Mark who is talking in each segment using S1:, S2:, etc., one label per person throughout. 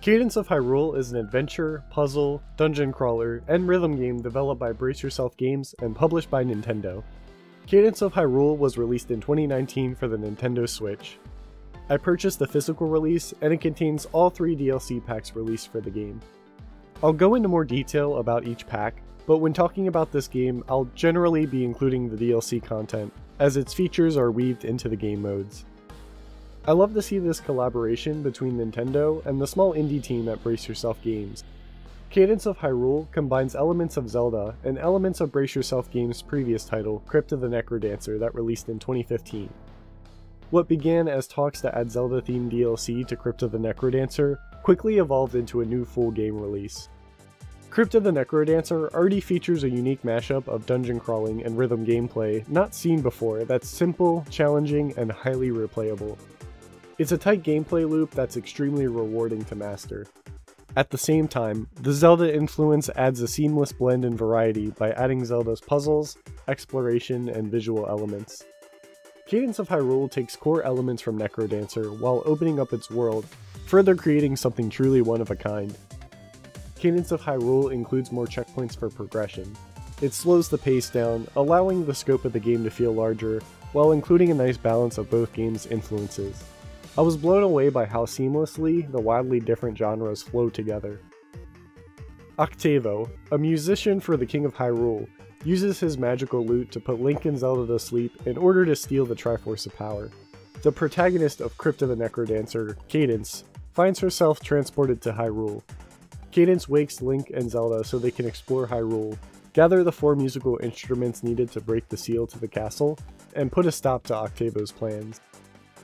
S1: Cadence of Hyrule is an adventure, puzzle, dungeon crawler, and rhythm game developed by Brace Yourself Games and published by Nintendo. Cadence of Hyrule was released in 2019 for the Nintendo Switch. I purchased the physical release, and it contains all 3 DLC packs released for the game. I'll go into more detail about each pack, but when talking about this game, I'll generally be including the DLC content, as its features are weaved into the game modes. I love to see this collaboration between Nintendo and the small indie team at Brace Yourself Games. Cadence of Hyrule combines elements of Zelda and elements of Brace Yourself Games' previous title, Crypt of the NecroDancer, that released in 2015. What began as talks to add Zelda-themed DLC to Crypt of the NecroDancer quickly evolved into a new full game release. Crypt of the NecroDancer already features a unique mashup of dungeon crawling and rhythm gameplay not seen before that's simple, challenging, and highly replayable. It's a tight gameplay loop that's extremely rewarding to master. At the same time, the Zelda influence adds a seamless blend and variety by adding Zelda's puzzles, exploration, and visual elements. Cadence of Hyrule takes core elements from NecroDancer while opening up its world, further creating something truly one of a kind. Cadence of Hyrule includes more checkpoints for progression. It slows the pace down, allowing the scope of the game to feel larger, while including a nice balance of both games' influences. I was blown away by how seamlessly the wildly different genres flow together. Octavo, a musician for the King of Hyrule, uses his magical lute to put Link and Zelda to sleep in order to steal the Triforce of Power. The protagonist of Crypt of the NecroDancer, Cadence, finds herself transported to Hyrule. Cadence wakes Link and Zelda so they can explore Hyrule, gather the 4 musical instruments needed to break the seal to the castle, and put a stop to Octavo's plans.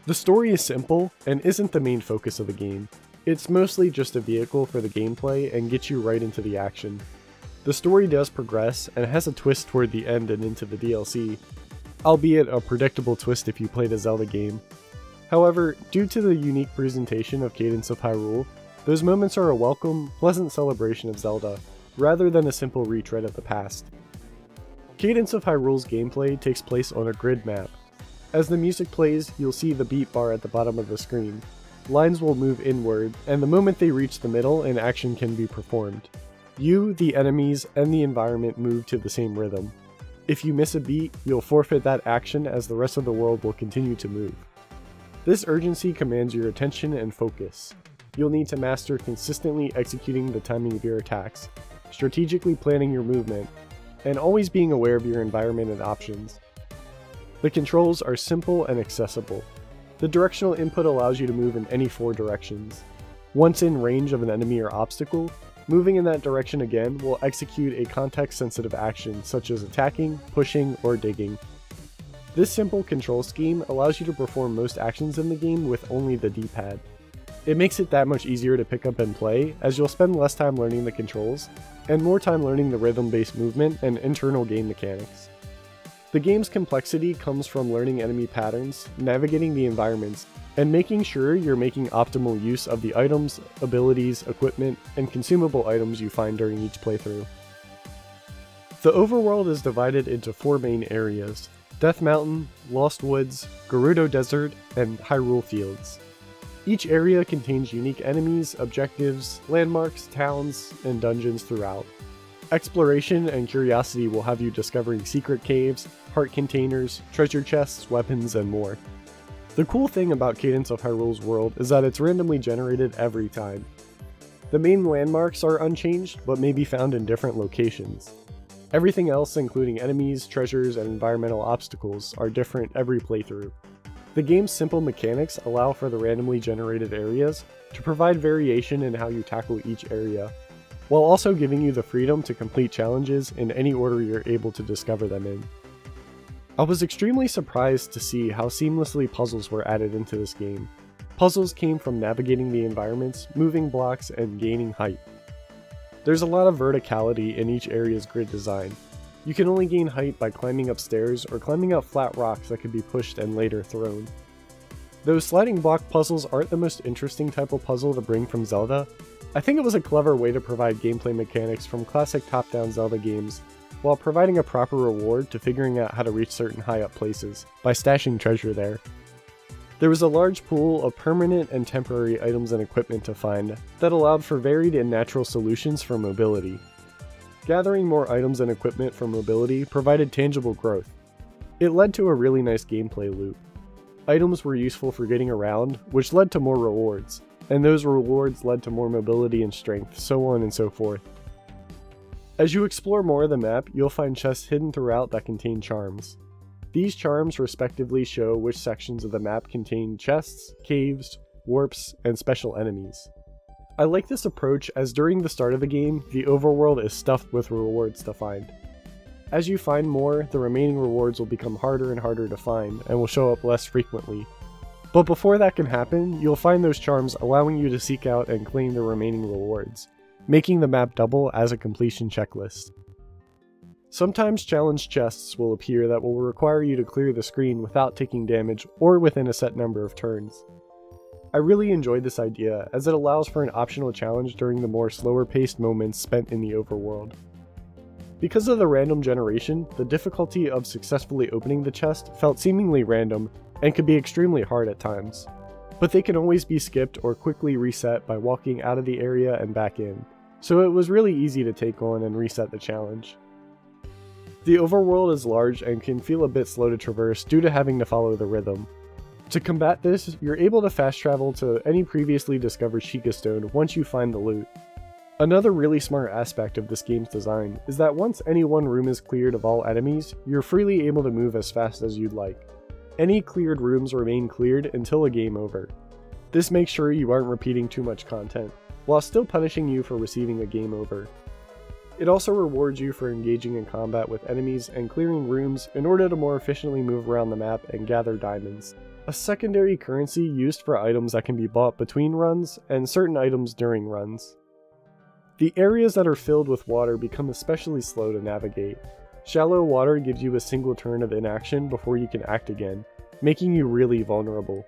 S1: The story is simple and isn't the main focus of the game. It's mostly just a vehicle for the gameplay and gets you right into the action. The story does progress and has a twist toward the end and into the DLC, albeit a predictable twist if you played a Zelda game. However, due to the unique presentation of Cadence of Hyrule, those moments are a welcome, pleasant celebration of Zelda, rather than a simple retread of the past. Cadence of Hyrule's gameplay takes place on a grid map. As the music plays, you'll see the beat bar at the bottom of the screen. Lines will move inward, and the moment they reach the middle, an action can be performed. You, the enemies, and the environment move to the same rhythm. If you miss a beat, you'll forfeit that action as the rest of the world will continue to move. This urgency commands your attention and focus. You'll need to master consistently executing the timing of your attacks, strategically planning your movement, and always being aware of your environment and options. The controls are simple and accessible. The directional input allows you to move in any 4 directions. Once in range of an enemy or obstacle, moving in that direction again will execute a context-sensitive action such as attacking, pushing, or digging. This simple control scheme allows you to perform most actions in the game with only the D-pad. It makes it that much easier to pick up and play, as you'll spend less time learning the controls, and more time learning the rhythm-based movement and internal game mechanics. The game's complexity comes from learning enemy patterns, navigating the environments, and making sure you're making optimal use of the items, abilities, equipment, and consumable items you find during each playthrough. The overworld is divided into 4 main areas: Death Mountain, Lost Woods, Gerudo Desert, and Hyrule Fields. Each area contains unique enemies, objectives, landmarks, towns, and dungeons throughout. Exploration and curiosity will have you discovering secret caves, heart containers, treasure chests, weapons, and more. The cool thing about Cadence of Hyrule's world is that it's randomly generated every time. The main landmarks are unchanged, but may be found in different locations. Everything else, including enemies, treasures, and environmental obstacles, are different every playthrough. The game's simple mechanics allow for the randomly generated areas to provide variation in how you tackle each area, while also giving you the freedom to complete challenges in any order you're able to discover them in. I was extremely surprised to see how seamlessly puzzles were added into this game. Puzzles came from navigating the environments, moving blocks, and gaining height. There's a lot of verticality in each area's grid design. You can only gain height by climbing up stairs or climbing up flat rocks that can be pushed and later thrown. Though sliding block puzzles aren't the most interesting type of puzzle to bring from Zelda, I think it was a clever way to provide gameplay mechanics from classic top-down Zelda games, while providing a proper reward to figuring out how to reach certain high-up places, by stashing treasure there. There was a large pool of permanent and temporary items and equipment to find that allowed for varied and natural solutions for mobility. Gathering more items and equipment for mobility provided tangible growth. It led to a really nice gameplay loop. Items were useful for getting around, which led to more rewards, and those rewards led to more mobility and strength, so on and so forth. As you explore more of the map, you'll find chests hidden throughout that contain charms. These charms respectively show which sections of the map contain chests, caves, warps, and special enemies. I like this approach as during the start of the game, the overworld is stuffed with rewards to find. As you find more, the remaining rewards will become harder and harder to find, and will show up less frequently. But before that can happen, you'll find those charms allowing you to seek out and claim the remaining rewards, making the map double as a completion checklist. Sometimes challenge chests will appear that will require you to clear the screen without taking damage or within a set number of turns. I really enjoyed this idea as it allows for an optional challenge during the more slower paced moments spent in the overworld. Because of the random generation, the difficulty of successfully opening the chest felt seemingly random and could be extremely hard at times, but they can always be skipped or quickly reset by walking out of the area and back in, so it was really easy to take on and reset the challenge. The overworld is large and can feel a bit slow to traverse due to having to follow the rhythm. To combat this, you're able to fast travel to any previously discovered Sheikah Stone once you find the loot. Another really smart aspect of this game's design is that once any one room is cleared of all enemies, you're freely able to move as fast as you'd like. Any cleared rooms remain cleared until a game over. This makes sure you aren't repeating too much content, while still punishing you for receiving a game over. It also rewards you for engaging in combat with enemies and clearing rooms in order to more efficiently move around the map and gather diamonds, a secondary currency used for items that can be bought between runs and certain items during runs. The areas that are filled with water become especially slow to navigate. Shallow water gives you a single turn of inaction before you can act again, making you really vulnerable.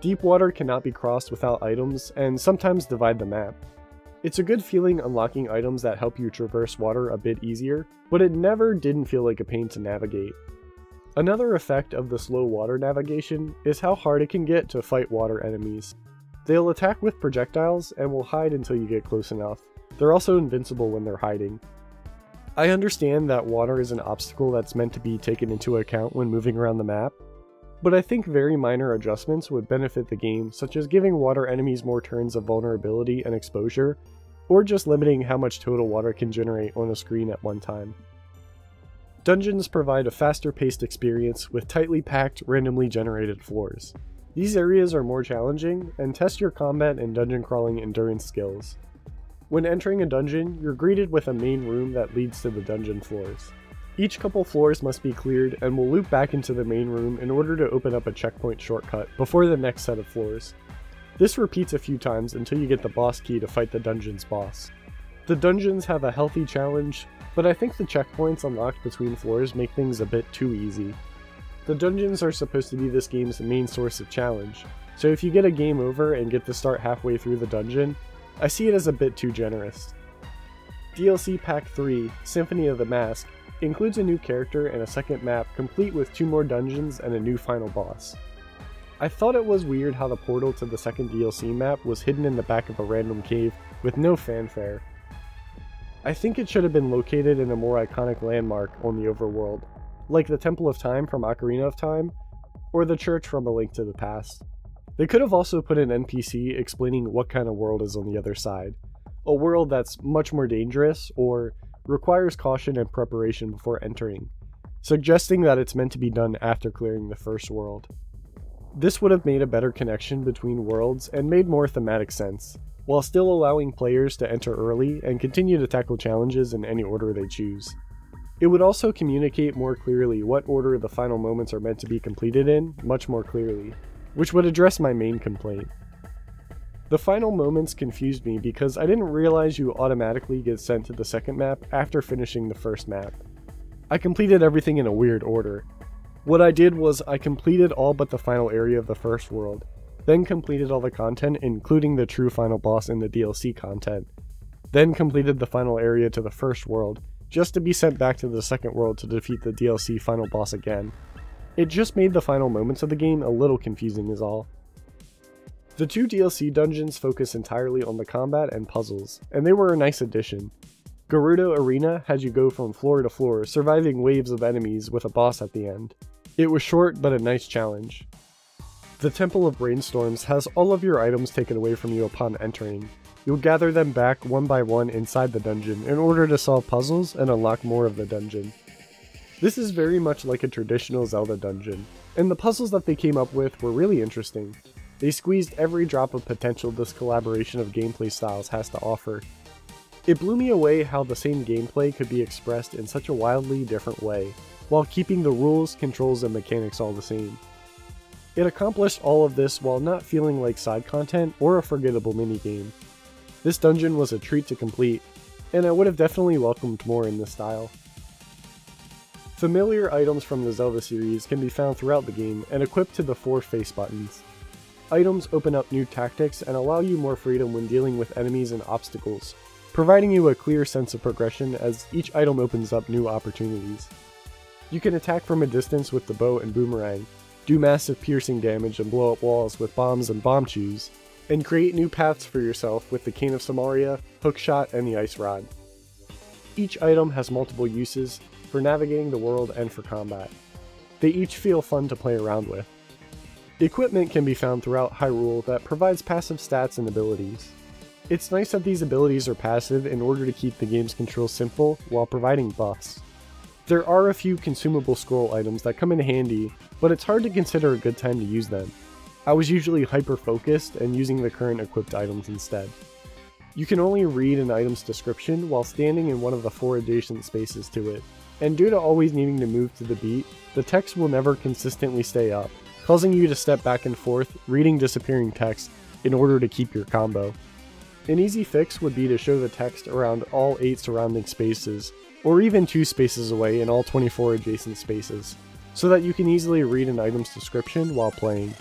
S1: Deep water cannot be crossed without items and sometimes divide the map. It's a good feeling unlocking items that help you traverse water a bit easier, but it never didn't feel like a pain to navigate. Another effect of the slow water navigation is how hard it can get to fight water enemies. They'll attack with projectiles and will hide until you get close enough. They're also invincible when they're hiding. I understand that water is an obstacle that's meant to be taken into account when moving around the map, but I think very minor adjustments would benefit the game, such as giving water enemies more turns of vulnerability and exposure, or just limiting how much total water can generate on a screen at one time. Dungeons provide a faster paced experience with tightly packed, randomly generated floors. These areas are more challenging and test your combat and dungeon crawling endurance skills. When entering a dungeon, you're greeted with a main room that leads to the dungeon floors. Each couple floors must be cleared and will loop back into the main room in order to open up a checkpoint shortcut before the next set of floors. This repeats a few times until you get the boss key to fight the dungeon's boss. The dungeons have a healthy challenge, but I think the checkpoints unlocked between floors make things a bit too easy. The dungeons are supposed to be this game's main source of challenge, so if you get a game over and get to start halfway through the dungeon, I see it as a bit too generous. DLC Pack 3, Symphony of the Mask, includes a new character and a second map complete with 2 more dungeons and a new final boss. I thought it was weird how the portal to the second DLC map was hidden in the back of a random cave with no fanfare. I think it should have been located in a more iconic landmark on the overworld, like the Temple of Time from Ocarina of Time, or the church from A Link to the Past. They could have also put an NPC explaining what kind of world is on the other side, a world that's much more dangerous or requires caution and preparation before entering, suggesting that it's meant to be done after clearing the first world. This would have made a better connection between worlds and made more thematic sense, while still allowing players to enter early and continue to tackle challenges in any order they choose. It would also communicate more clearly what order the final moments are meant to be completed in much more clearly, which would address my main complaint. The final moments confused me because I didn't realize you automatically get sent to the second map after finishing the first map. I completed everything in a weird order. What I did was I completed all but the final area of the first world, then completed all the content including the true final boss in the DLC content, then completed the final area to the first world, just to be sent back to the second world to defeat the DLC final boss again. It just made the final moments of the game a little confusing is all. The 2 DLC dungeons focus entirely on the combat and puzzles, and they were a nice addition. Gerudo Arena had you go from floor to floor, surviving waves of enemies with a boss at the end. It was short but a nice challenge. The Temple of Brainstorms has all of your items taken away from you upon entering. You'll gather them back one by one inside the dungeon in order to solve puzzles and unlock more of the dungeon. This is very much like a traditional Zelda dungeon, and the puzzles that they came up with were really interesting. They squeezed every drop of potential this collaboration of gameplay styles has to offer. It blew me away how the same gameplay could be expressed in such a wildly different way, while keeping the rules, controls, and mechanics all the same. It accomplished all of this while not feeling like side content or a forgettable minigame. This dungeon was a treat to complete, and I would have definitely welcomed more in this style. Familiar items from the Zelda series can be found throughout the game and equipped to the 4 face buttons. Items open up new tactics and allow you more freedom when dealing with enemies and obstacles, providing you a clear sense of progression as each item opens up new opportunities. You can attack from a distance with the bow and boomerang, do massive piercing damage and blow up walls with bombs and bomb chews, and create new paths for yourself with the Cane of Samaria, Hookshot, and the Ice Rod. Each item has multiple uses for navigating the world and for combat. They each feel fun to play around with. Equipment can be found throughout Hyrule that provides passive stats and abilities. It's nice that these abilities are passive in order to keep the game's control simple while providing buffs. There are a few consumable scroll items that come in handy, but it's hard to consider a good time to use them. I was usually hyper-focused and using the current equipped items instead. You can only read an item's description while standing in one of the 4 adjacent spaces to it, and due to always needing to move to the beat, the text will never consistently stay up, causing you to step back and forth, reading disappearing text in order to keep your combo. An easy fix would be to show the text around all 8 surrounding spaces, or even 2 spaces away in all 24 adjacent spaces, so that you can easily read an item's description while playing.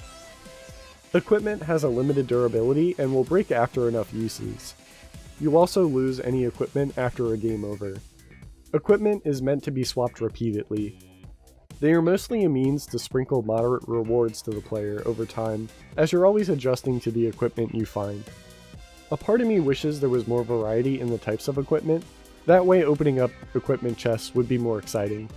S1: Equipment has a limited durability and will break after enough uses. You'll also lose any equipment after a game over. Equipment is meant to be swapped repeatedly. They are mostly a means to sprinkle moderate rewards to the player over time, as you're always adjusting to the equipment you find. A part of me wishes there was more variety in the types of equipment, that way opening up equipment chests would be more exciting.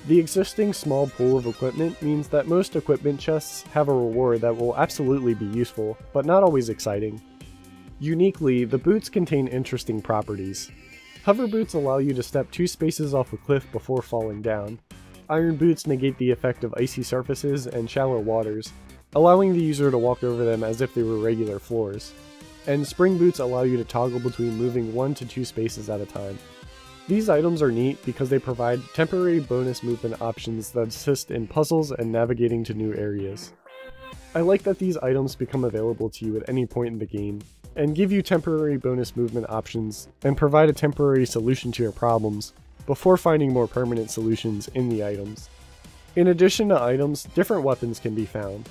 S1: The existing small pool of equipment means that most equipment chests have a reward that will absolutely be useful, but not always exciting. Uniquely, the boots contain interesting properties. Hover boots allow you to step 2 spaces off a cliff before falling down. Iron boots negate the effect of icy surfaces and shallow waters, allowing the user to walk over them as if they were regular floors. And spring boots allow you to toggle between moving 1 to 2 spaces at a time. These items are neat because they provide temporary bonus movement options that assist in puzzles and navigating to new areas. I like that these items become available to you at any point in the game, and give you temporary bonus movement options and provide a temporary solution to your problems, before finding more permanent solutions in the items. In addition to items, different weapons can be found.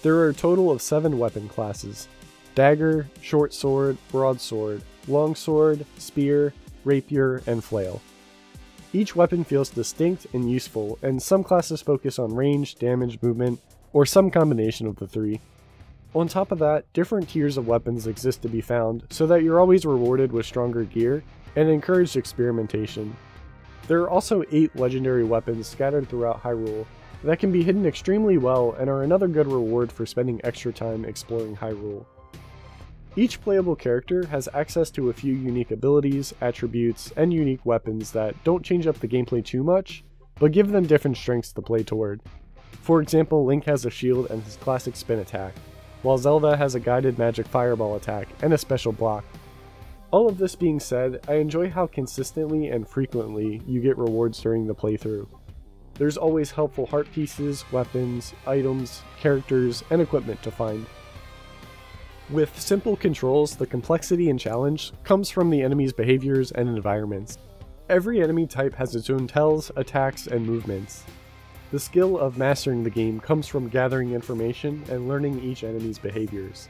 S1: There are a total of 7 weapon classes: dagger, short sword, broadsword, longsword, spear, rapier, and flail. Each weapon feels distinct and useful, and some classes focus on range, damage, movement, or some combination of the 3. On top of that, different tiers of weapons exist to be found, so that you're always rewarded with stronger gear and encouraged experimentation. There are also 8 legendary weapons scattered throughout Hyrule that can be hidden extremely well and are another good reward for spending extra time exploring Hyrule. Each playable character has access to a few unique abilities, attributes, and unique weapons that don't change up the gameplay too much, but give them different strengths to play toward. For example, Link has a shield and his classic spin attack, while Zelda has a guided magic fireball attack and a special block. All of this being said, I enjoy how consistently and frequently you get rewards during the playthrough. There's always helpful heart pieces, weapons, items, characters, and equipment to find. With simple controls, the complexity and challenge comes from the enemy's behaviors and environments. Every enemy type has its own tells, attacks, and movements. The skill of mastering the game comes from gathering information and learning each enemy's behaviors.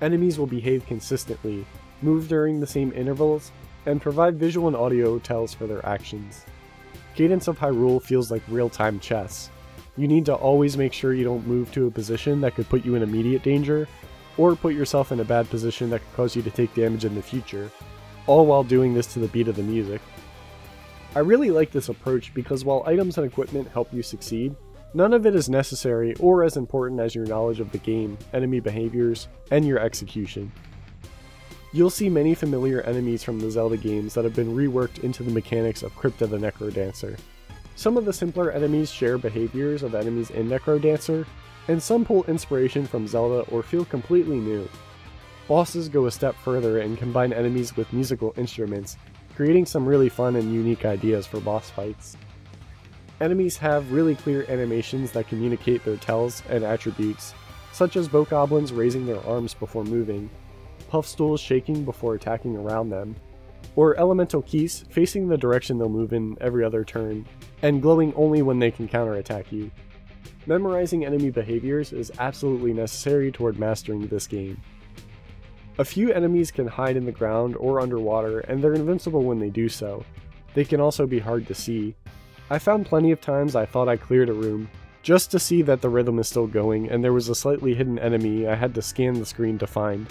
S1: Enemies will behave consistently, move during the same intervals, and provide visual and audio tells for their actions. Cadence of Hyrule feels like real-time chess. You need to always make sure you don't move to a position that could put you in immediate danger, or put yourself in a bad position that could cause you to take damage in the future, all while doing this to the beat of the music. I really like this approach because while items and equipment help you succeed, none of it is necessary or as important as your knowledge of the game, enemy behaviors, and your execution. You'll see many familiar enemies from the Zelda games that have been reworked into the mechanics of Crypt of the Necrodancer. Some of the simpler enemies share behaviors of enemies in Necrodancer, and some pull inspiration from Zelda or feel completely new. Bosses go a step further and combine enemies with musical instruments, creating some really fun and unique ideas for boss fights. Enemies have really clear animations that communicate their tells and attributes, such as bokoblins raising their arms before moving, puffstools shaking before attacking around them, or elemental keys facing the direction they'll move in every other turn, and glowing only when they can counterattack you. Memorizing enemy behaviors is absolutely necessary toward mastering this game. A few enemies can hide in the ground or underwater, and they're invincible when they do so. They can also be hard to see. I found plenty of times I thought I cleared a room, just to see that the rhythm is still going and there was a slightly hidden enemy I had to scan the screen to find.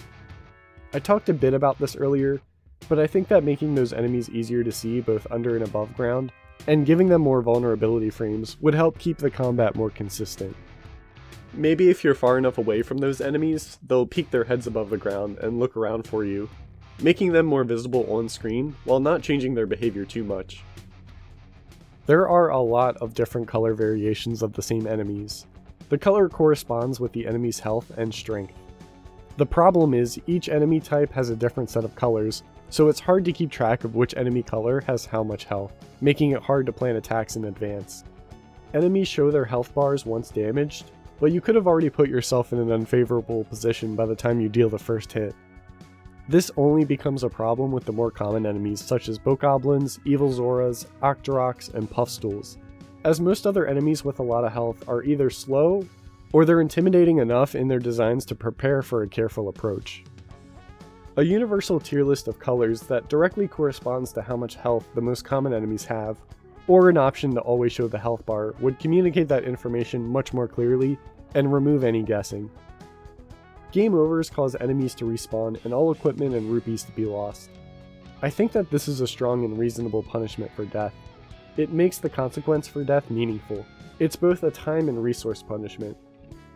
S1: I talked a bit about this earlier, but I think that making those enemies easier to see both under and above ground, and giving them more vulnerability frames would help keep the combat more consistent. Maybe if you're far enough away from those enemies, they'll peek their heads above the ground and look around for you, making them more visible on screen while not changing their behavior too much. There are a lot of different color variations of the same enemies. The color corresponds with the enemy's health and strength. The problem is each enemy type has a different set of colors, so it's hard to keep track of which enemy color has how much health, making it hard to plan attacks in advance. Enemies show their health bars once damaged, but you could have already put yourself in an unfavorable position by the time you deal the first hit. This only becomes a problem with the more common enemies such as bokoblins, evil Zoras, Octoroks, and puffstools, as most other enemies with a lot of health are either slow, or they're intimidating enough in their designs to prepare for a careful approach. A universal tier list of colors that directly corresponds to how much health the most common enemies have, or an option to always show the health bar, would communicate that information much more clearly and remove any guessing. Game overs cause enemies to respawn and all equipment and rupees to be lost. I think that this is a strong and reasonable punishment for death. It makes the consequence for death meaningful. It's both a time and resource punishment.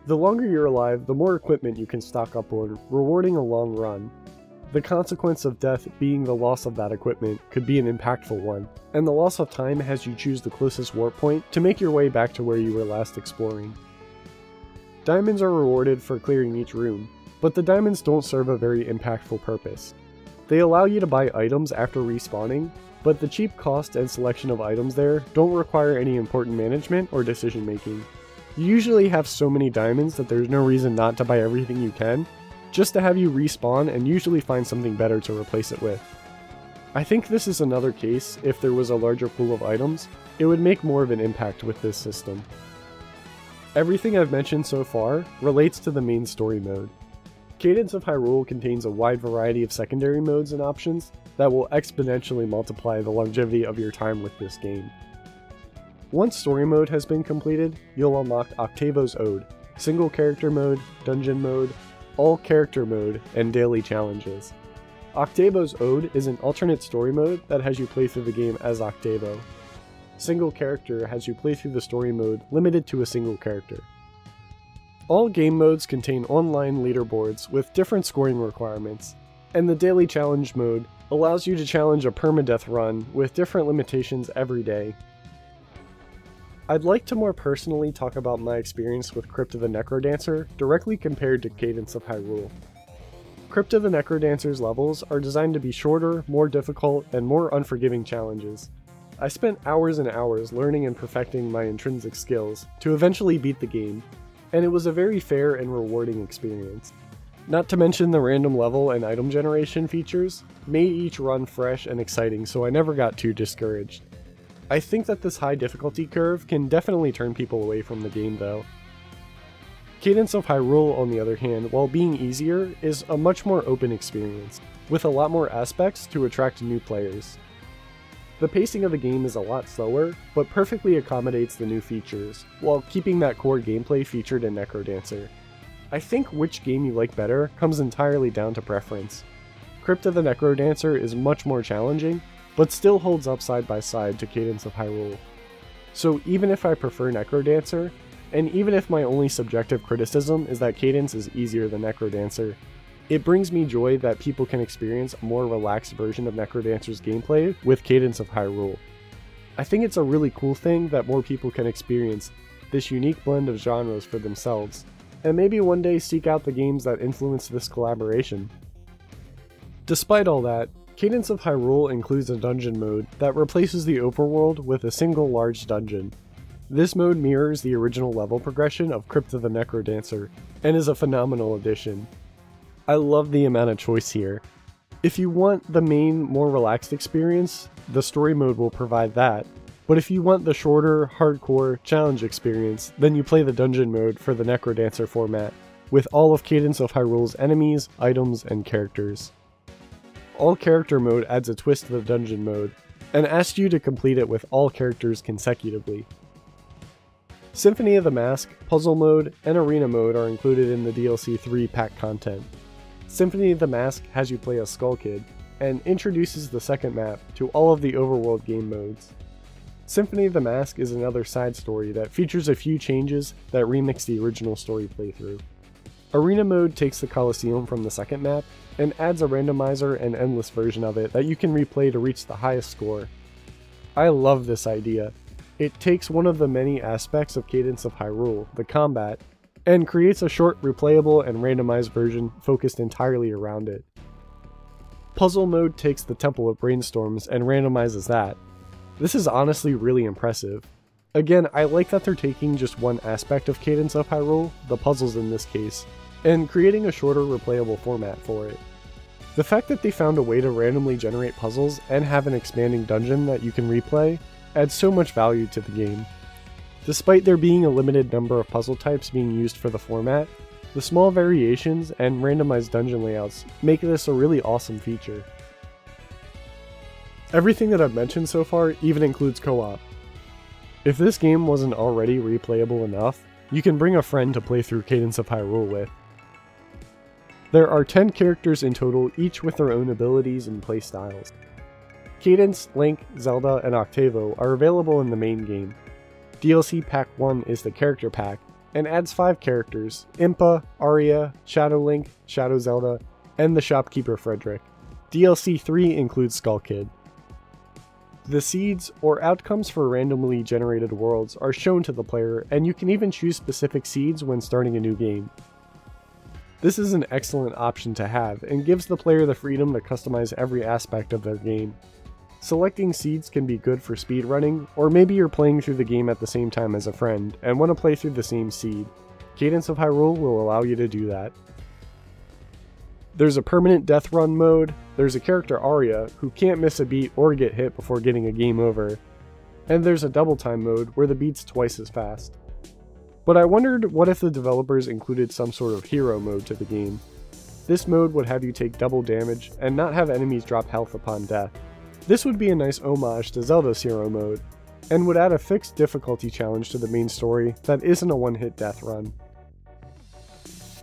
S1: The longer you're alive, the more equipment you can stock up on, rewarding a long run. The consequence of death being the loss of that equipment could be an impactful one, and the loss of time has you choose the closest warp point to make your way back to where you were last exploring. Diamonds are rewarded for clearing each room, but the diamonds don't serve a very impactful purpose. They allow you to buy items after respawning, but the cheap cost and selection of items there don't require any important management or decision making. You usually have so many diamonds that there's no reason not to buy everything you can, just to have you respawn and usually find something better to replace it with. I think this is another case, if there was a larger pool of items, it would make more of an impact with this system. Everything I've mentioned so far relates to the main story mode. Cadence of Hyrule contains a wide variety of secondary modes and options that will exponentially multiply the longevity of your time with this game. Once story mode has been completed, you'll unlock Octavo's Ode, single character mode, dungeon mode, all character mode, and daily challenges. Octavo's Ode is an alternate story mode that has you play through the game as Octavo. Single character has you play through the story mode limited to a single character. All game modes contain online leaderboards with different scoring requirements, and the daily challenge mode allows you to challenge a permadeath run with different limitations every day. I'd like to more personally talk about my experience with Crypt of the Necrodancer directly compared to Cadence of Hyrule. Crypt of the Necrodancer's levels are designed to be shorter, more difficult, and more unforgiving challenges. I spent hours and hours learning and perfecting my intrinsic skills to eventually beat the game, and it was a very fair and rewarding experience. Not to mention the random level and item generation features made each run fresh and exciting, so I never got too discouraged. I think that this high difficulty curve can definitely turn people away from the game though. Cadence of Hyrule, on the other hand, while being easier, is a much more open experience, with a lot more aspects to attract new players. The pacing of the game is a lot slower, but perfectly accommodates the new features, while keeping that core gameplay featured in NecroDancer. I think which game you like better comes entirely down to preference. Crypt of the NecroDancer is much more challenging, but still holds up side by side to Cadence of Hyrule. So even if I prefer NecroDancer, and even if my only subjective criticism is that Cadence is easier than NecroDancer, it brings me joy that people can experience a more relaxed version of NecroDancer's gameplay with Cadence of Hyrule. I think it's a really cool thing that more people can experience this unique blend of genres for themselves, and maybe one day seek out the games that influence this collaboration. Despite all that, Cadence of Hyrule includes a dungeon mode that replaces the overworld with a single large dungeon. This mode mirrors the original level progression of Crypt of the NecroDancer, and is a phenomenal addition. I love the amount of choice here. If you want the main, more relaxed experience, the story mode will provide that, but if you want the shorter, hardcore, challenge experience, then you play the dungeon mode for the NecroDancer format, with all of Cadence of Hyrule's enemies, items, and characters. All character mode adds a twist to the dungeon mode, and asks you to complete it with all characters consecutively. Symphony of the Mask, Puzzle Mode, and Arena Mode are included in the DLC 3 pack content. Symphony of the Mask has you play as Skull Kid, and introduces the second map to all of the overworld game modes. Symphony of the Mask is another side story that features a few changes that remix the original story playthrough. Arena Mode takes the Colosseum from the second map, and adds a randomizer and endless version of it that you can replay to reach the highest score. I love this idea. It takes one of the many aspects of Cadence of Hyrule, the combat, and creates a short, replayable, and randomized version focused entirely around it. Puzzle Mode takes the Temple of Brainstorms and randomizes that. This is honestly really impressive. Again, I like that they're taking just one aspect of Cadence of Hyrule, the puzzles in this case, and creating a shorter, replayable format for it. The fact that they found a way to randomly generate puzzles and have an expanding dungeon that you can replay adds so much value to the game. Despite there being a limited number of puzzle types being used for the format, the small variations and randomized dungeon layouts make this a really awesome feature. Everything that I've mentioned so far even includes co-op. If this game wasn't already replayable enough, you can bring a friend to play through Cadence of Hyrule with. There are 10 characters in total, each with their own abilities and playstyles. Cadence, Link, Zelda, and Octavo are available in the main game. DLC Pack 1 is the character pack, and adds 5 characters: Impa, Aria, Shadow Link, Shadow Zelda, and the shopkeeper Frederick. DLC 3 includes Skull Kid. The seeds, or outcomes for randomly generated worlds, are shown to the player, and you can even choose specific seeds when starting a new game. This is an excellent option to have, and gives the player the freedom to customize every aspect of their game. Selecting seeds can be good for speedrunning, or maybe you're playing through the game at the same time as a friend, and want to play through the same seed. Cadence of Hyrule will allow you to do that. There's a permanent death run mode, there's a character Aria, who can't miss a beat or get hit before getting a game over, and there's a double time mode where the beat's twice as fast. But I wondered what if the developers included some sort of hero mode to the game. This mode would have you take double damage and not have enemies drop health upon death. This would be a nice homage to Zelda's hero mode, and would add a fixed difficulty challenge to the main story that isn't a one-hit death run.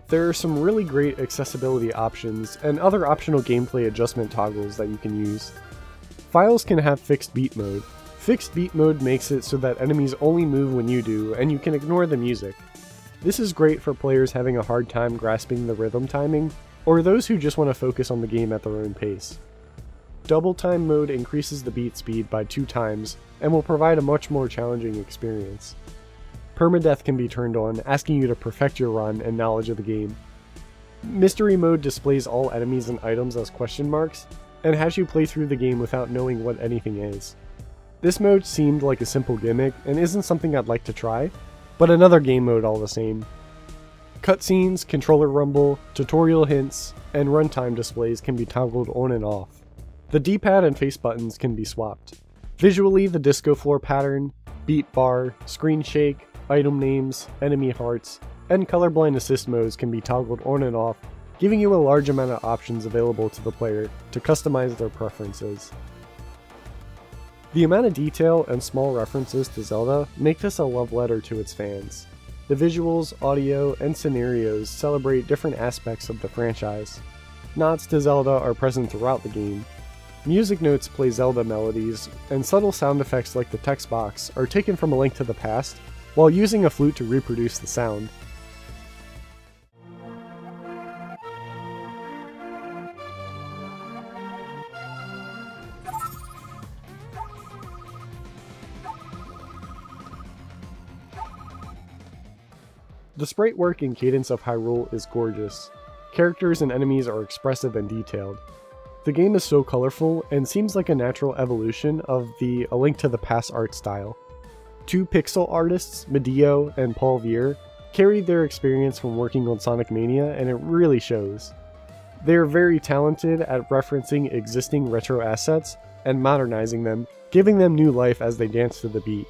S1: There are some really great accessibility options and other optional gameplay adjustment toggles that you can use. Files can have fixed beat mode. Fixed beat mode makes it so that enemies only move when you do, and you can ignore the music. This is great for players having a hard time grasping the rhythm timing, or those who just want to focus on the game at their own pace. Double time mode increases the beat speed by 2 times, and will provide a much more challenging experience. Permadeath can be turned on, asking you to perfect your run and knowledge of the game. Mystery mode displays all enemies and items as question marks, and has you play through the game without knowing what anything is. This mode seemed like a simple gimmick, and isn't something I'd like to try, but another game mode all the same. Cutscenes, controller rumble, tutorial hints, and runtime displays can be toggled on and off. The D-pad and face buttons can be swapped. Visually, the disco floor pattern, beat bar, screen shake, item names, enemy hearts, and colorblind assist modes can be toggled on and off, giving you a large amount of options available to the player to customize their preferences. The amount of detail and small references to Zelda make this a love letter to its fans. The visuals, audio, and scenarios celebrate different aspects of the franchise. Nods to Zelda are present throughout the game. Music notes play Zelda melodies, and subtle sound effects like the text box are taken from A Link to the Past, while using a flute to reproduce the sound. The sprite work in Cadence of Hyrule is gorgeous. Characters and enemies are expressive and detailed. The game is so colorful and seems like a natural evolution of the A Link to the Past art style. Two pixel artists, Medio and Paul Vier, carried their experience from working on Sonic Mania, and it really shows. They are very talented at referencing existing retro assets and modernizing them, giving them new life as they dance to the beat.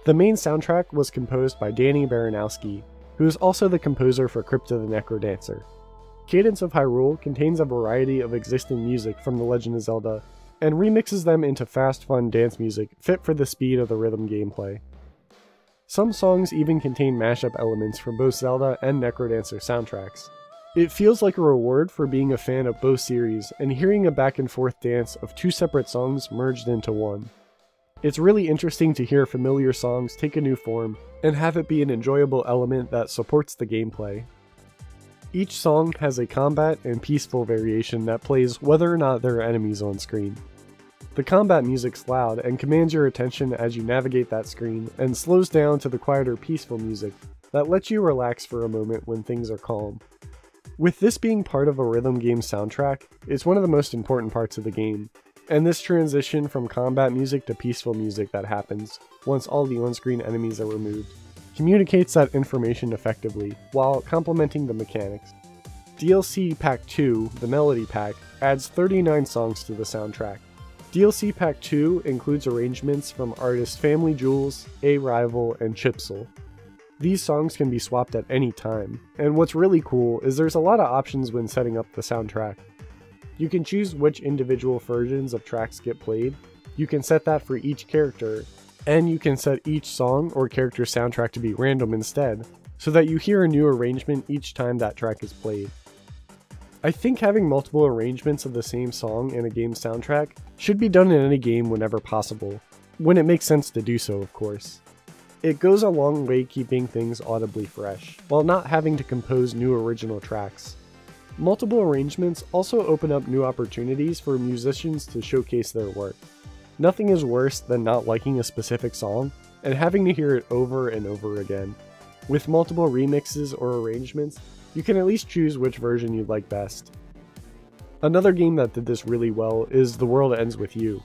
S1: The main soundtrack was composed by Danny Baranowski, who is also the composer for Crypt of the NecroDancer. Cadence of Hyrule contains a variety of existing music from The Legend of Zelda, and remixes them into fast, fun dance music fit for the speed of the rhythm gameplay. Some songs even contain mashup elements from both Zelda and NecroDancer soundtracks. It feels like a reward for being a fan of both series and hearing a back and forth dance of two separate songs merged into one. It's really interesting to hear familiar songs take a new form and have it be an enjoyable element that supports the gameplay. Each song has a combat and peaceful variation that plays whether or not there are enemies on screen. The combat music's loud and commands your attention as you navigate that screen, and slows down to the quieter peaceful music that lets you relax for a moment when things are calm. With this being part of a rhythm game soundtrack, it's one of the most important parts of the game, and this transition from combat music to peaceful music that happens once all the on-screen enemies are removed communicates that information effectively, while complementing the mechanics. DLC Pack 2, the Melody Pack, adds 39 songs to the soundtrack. DLC Pack 2 includes arrangements from artists Family Jewels, A Rival, and Chipsel. These songs can be swapped at any time, and what's really cool is there's a lot of options when setting up the soundtrack. You can choose which individual versions of tracks get played, you can set that for each character, and you can set each song or character soundtrack to be random instead, so that you hear a new arrangement each time that track is played. I think having multiple arrangements of the same song in a game soundtrack should be done in any game whenever possible, when it makes sense to do so, of course. It goes a long way keeping things audibly fresh, while not having to compose new original tracks. Multiple arrangements also open up new opportunities for musicians to showcase their work. Nothing is worse than not liking a specific song and having to hear it over and over again. With multiple remixes or arrangements, you can at least choose which version you'd like best. Another game that did this really well is The World Ends With You.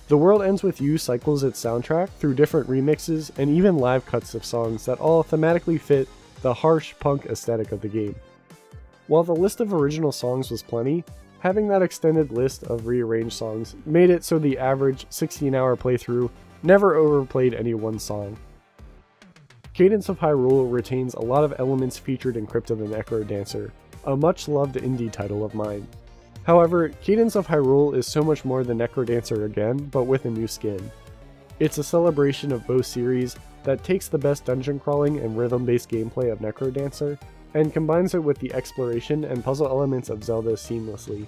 S1: The World Ends With You cycles its soundtrack through different remixes and even live cuts of songs that all thematically fit the harsh punk aesthetic of the game. While the list of original songs was plenty, having that extended list of rearranged songs made it so the average 16-hour playthrough never overplayed any one song. Cadence of Hyrule retains a lot of elements featured in Crypt of the NecroDancer, a much-loved indie title of mine. However, Cadence of Hyrule is so much more than NecroDancer again, but with a new skin. It's a celebration of both series that takes the best dungeon crawling and rhythm-based gameplay of NecroDancer and combines it with the exploration and puzzle elements of Zelda seamlessly.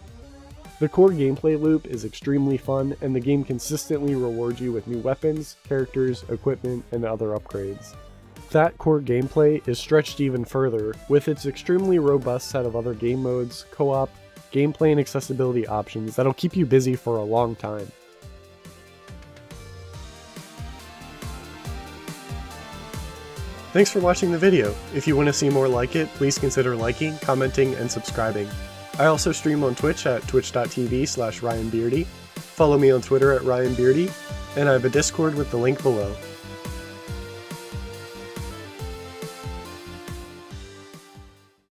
S1: The core gameplay loop is extremely fun, and the game consistently rewards you with new weapons, characters, equipment, and other upgrades. That core gameplay is stretched even further with its extremely robust set of other game modes, co-op, gameplay and accessibility options that'll keep you busy for a long time. Thanks for watching the video. If you want to see more like it, please consider liking, commenting, and subscribing. I also stream on Twitch at twitch.tv/RyanBeardy. Follow me on Twitter at RyanBeardy, and I have a Discord with the link below.